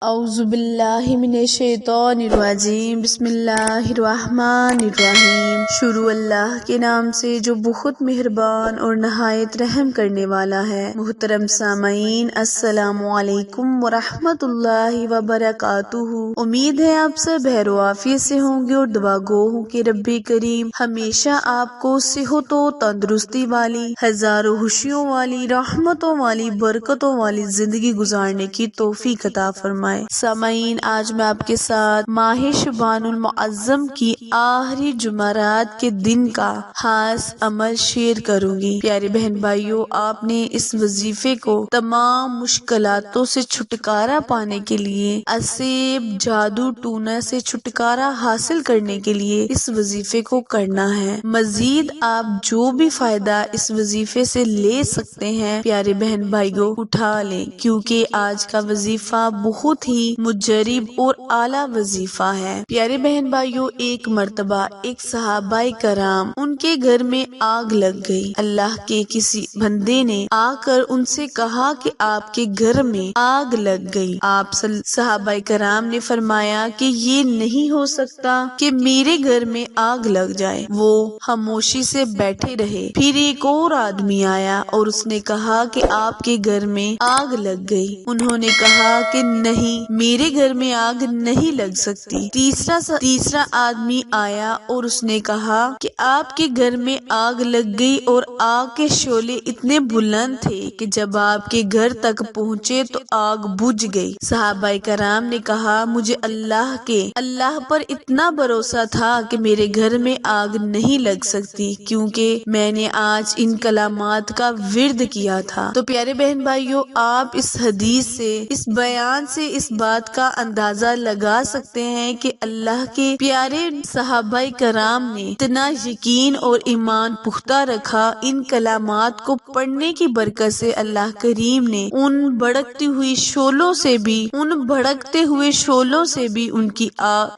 اعوذ باللہ من الشیطان الرجیم بسم اللہ الرحمن الرحیم۔ شروع اللہ کے نام سے جو بہت مہربان اور نہایت رحم کرنے والا ہے۔ محترم سامعین، السلام علیکم ورحمۃ اللہ وبرکاتہ۔ امید ہے آپ سب خیر و عافیت سے ہوں گے اور دعا گو ہوں کہ رب کریم ہمیشہ آپ کو صحت و تندرستی والی، ہزاروں خوشیوں والی، رحمتوں والی، برکتوں والی زندگی گزارنے کی توفیق عطا فرمائے۔ سامعین، آج میں آپ کے ساتھ ماہ شعبان المعظم کی آخری جمعرات کے دن کا خاص عمل شیئر کروں گی۔ پیارے بہن بھائیوں، آپ نے اس وظیفے کو تمام مشکلاتوں سے چھٹکارا پانے کے لیے، اسیب جادو ٹونا سے چھٹکارا حاصل کرنے کے لیے اس وظیفے کو کرنا ہے۔ مزید آپ جو بھی فائدہ اس وظیفے سے لے سکتے ہیں پیارے بہن بھائیوں اٹھا لیں، کیونکہ آج کا وظیفہ بہت ہی مجرب اور اعلیٰ وظیفہ ہے۔ پیارے بہن بھائیوں، ایک مرتبہ ایک صحابہ کرام ان کے گھر میں آگ لگ گئی۔ اللہ کے کسی بندے نے آ کر ان سے کہا کہ آپ کے گھر میں آگ لگ گئی۔ آپ صحابہ کرام نے فرمایا کہ یہ نہیں ہو سکتا کہ میرے گھر میں آگ لگ جائے۔ وہ خاموشی سے بیٹھے رہے۔ پھر ایک اور آدمی آیا اور اس نے کہا کہ آپ کے گھر میں آگ لگ گئی۔ انہوں نے کہا کہ نہیں، میرے گھر میں آگ نہیں لگ سکتی۔ تیسرا آدمی آیا اور اس نے کہا کہ آپ کے گھر میں آگ لگ گئی اور آگ کے شعلے اتنے بلند تھے کہ جب آپ کے گھر تک پہنچے تو آگ بجھ گئی۔ صحابہ کرام نے کہا، مجھے اللہ پر اتنا بھروسہ تھا کہ میرے گھر میں آگ نہیں لگ سکتی، کیونکہ میں نے آج ان کلمات کا ورد کیا تھا۔ تو پیارے بہن بھائیوں، آپ اس حدیث سے، اس بیان سے اس بات کا اندازہ لگا سکتے ہیں کہ اللہ کے پیارے صحابہ کرام نے اتنا یقین اور ایمان پختہ رکھا۔ ان کلمات کو پڑھنے کی برکت سے اللہ کریم نے ان بھڑکتے ہوئے شعلوں سے بھی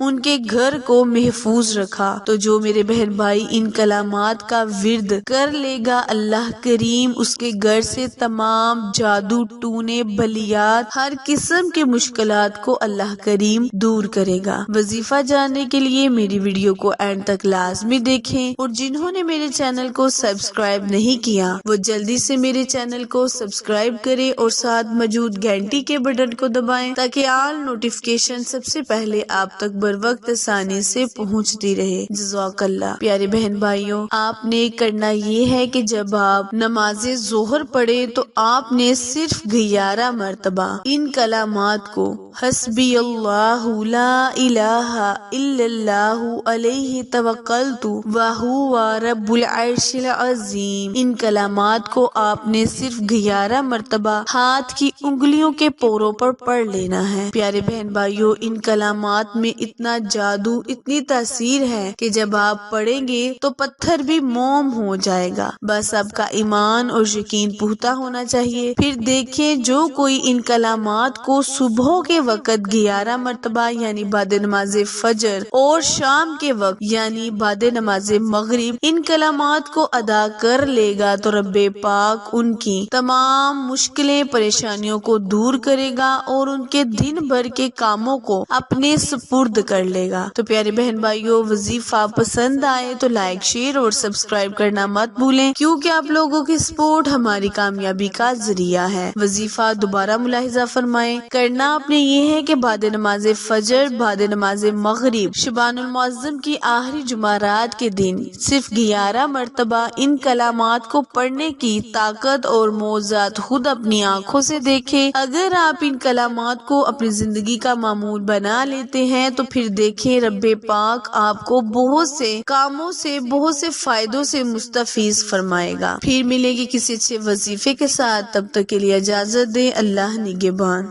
ان کے گھر کو محفوظ رکھا۔ تو جو میرے بہن بھائی ان کلمات کا ورد کر لے گا، اللہ کریم اس کے گھر سے تمام جادو ٹونے، بلیات، ہر قسم کے مشکلات کو اللہ کریم دور کرے گا۔ وظیفہ جاننے کے لیے میری ویڈیو کو اینڈ تک لازمی دیکھیں، اور جنہوں نے میرے چینل کو سبسکرائب نہیں کیا وہ جلدی سے میرے چینل کو سبسکرائب کریں اور ساتھ موجود گھنٹی کے بٹن کو دبائیں تاکہ آل نوٹیفیکیشن سب سے پہلے آپ تک بر وقت آسانی سے پہنچتی رہے۔ جزاک اللہ۔ پیارے بہن بھائیوں، آپ نے کرنا یہ ہے کہ جب آپ نماز ظہر پڑھے تو آپ نے صرف 11 مرتبہ ان کلمات کو حسبی اللہ لا الہ الا اللہ علیہ توکلت وہو رب العرش العظیم، ان کلمات کو آپ نے صرف 11 مرتبہ ہاتھ کی انگلیوں کے پوروں پر پڑھ لینا ہے۔ پیارے بہن بھائیوں، ان کلمات میں اتنا جادو، اتنی تاثیر ہے کہ جب آپ پڑھیں گے تو پتھر بھی موم ہو جائے گا۔ بس آپ کا ایمان اور یقین پختہ ہونا چاہیے۔ پھر دیکھیں، جو کوئی ان کلمات کو صبح کے وقت 11 مرتبہ یعنی بعد نماز فجر اور شام کے وقت یعنی بعد نماز مغرب ان کلمات کو ادا کر لے گا تو رب پاک ان کی تمام مشکلیں، پریشانیوں کو دور کرے گا اور ان کے دن بھر کے کاموں کو اپنے سپرد کر لے گا۔ تو پیارے بہن بھائیوں، وظیفہ پسند آئے تو لائک، شیئر اور سبسکرائب کرنا مت بھولیں، کیونکہ آپ لوگوں کی سپورٹ ہماری کامیابی کا ذریعہ ہے۔ وظیفہ دوبارہ ملاحظہ فرمائیں، کرنا آپ نے یہ ہے کہ بعد نماز فجر، بعد نماز مغرب، شعبان المعظم کی آخری جمعرات کے دن صرف 11 مرتبہ ان کلمات کو پڑھنے کی طاقت اور معجزات خود اپنی آنکھوں سے دیکھیں۔ اگر آپ ان کلمات کو اپنی زندگی کا معمول بنا لیتے ہیں تو پھر دیکھیں رب پاک آپ کو بہت سے کاموں سے، بہت سے فائدوں سے مستفیض فرمائے گا۔ پھر ملے گی کسی اچھے وظیفے کے ساتھ، تب تک کے لیے اجازت دیں۔ اللہ نگہبان۔